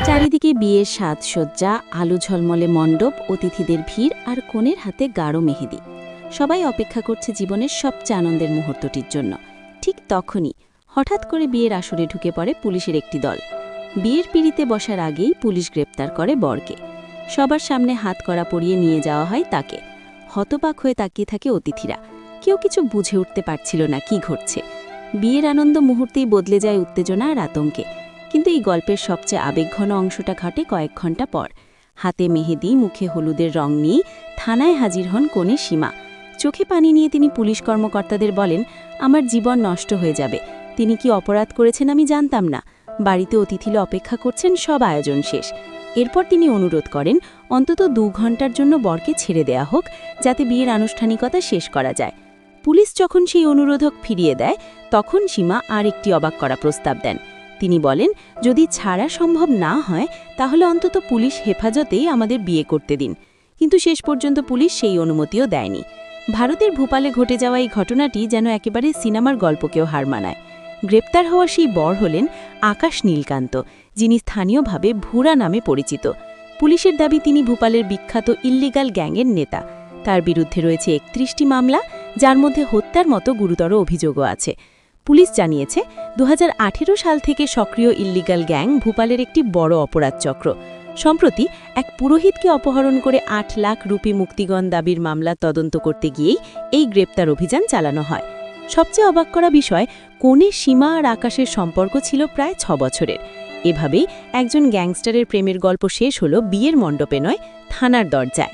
চারিদিকে বিয়ের সাজসজ্জা, আলো ঝলমলে মণ্ডপ, অতিথিদের ভিড় আর কনের হাতে গাঢ় মেহেদি। সবাই অপেক্ষা করছে জীবনের সবচেয়ে আনন্দের মুহূর্তটির জন্য। ঠিক তখনই হঠাৎ করে বিয়ের আসরে ঢুকে পড়ে পুলিশের একটি দল। বিয়ের পিঁড়িতে বসার আগেই পুলিশ গ্রেপ্তার করে বরকে। সবার সামনে হাত কড়া পরিয়ে নিয়ে যাওয়া হয় তাকে। হতবাক হয়ে তাকিয়ে থাকে অতিথিরা। কেউ কিছু বুঝে উঠতে পারছিল না কি ঘটছে। বিয়ের আনন্দ মুহূর্তেই বদলে যায় উত্তেজনা আর আতঙ্কে। কিন্তু এই গল্পের সবচেয়ে আবেগঘন অংশটা ঘটে কয়েক ঘণ্টা পর। হাতে মেহেদি, মুখে হলুদের রং নিয়ে থানায় হাজির হন কনে সীমা। চোখে পানি নিয়ে তিনি পুলিশ কর্মকর্তাদের বলেন, আমার জীবন নষ্ট হয়ে যাবে। তিনি কি অপরাধ করেছেন আমি জানতাম না। বাড়িতে অতিথিরা অপেক্ষা করছেন, সব আয়োজন শেষ। এরপর তিনি অনুরোধ করেন অন্তত 2 ঘণ্টার জন্য বরকে ছেড়ে দেয়া হোক, যাতে বিয়ের আনুষ্ঠানিকতা শেষ করা যায়। পুলিশ যখন সেই অনুরোধক ফিরিয়ে দেয়, তখন সীমা আর একটি অবাক করা প্রস্তাব দেন। তিনি বলেন, যদি ছাড়া সম্ভব না হয় তাহলে অন্তত পুলিশ হেফাজতেই আমাদের বিয়ে করতে দিন। কিন্তু শেষ পর্যন্ত পুলিশ সেই অনুমতিও দেয়নি। ভারতের ভোপালে ঘটে যাওয়া এই ঘটনাটি যেন একেবারে সিনেমার গল্পকেও হার মানায়। গ্রেপ্তার হওয়া সেই বর হলেন আকাশ নীলকান্ত, যিনি স্থানীয়ভাবে ভুরা নামে পরিচিত। পুলিশের দাবি তিনি ভোপালের বিখ্যাত ইল্লিগাল গ্যাংয়ের নেতা। তার বিরুদ্ধে রয়েছে 31টি মামলা, যার মধ্যে হত্যার মতো গুরুতর অভিযোগও আছে। পুলিশ জানিয়েছে 2018 সাল থেকে সক্রিয় ইল্লিগাল গ্যাং ভোপালের একটি বড় অপরাধ চক্র। সম্প্রতি এক পুরোহিতকে অপহরণ করে 8 লাখ রুপি মুক্তিগণ দাবির মামলা তদন্ত করতে গিয়েই এই গ্রেপ্তার অভিযান চালানো হয়। সবচেয়ে অবাক করা বিষয়, কনে সীমা আর আকাশের সম্পর্ক ছিল প্রায় 6 বছরের। এভাবেই একজন গ্যাংস্টারের প্রেমের গল্প শেষ হলো বিয়ের মণ্ডপে নয়, থানার দরজায়।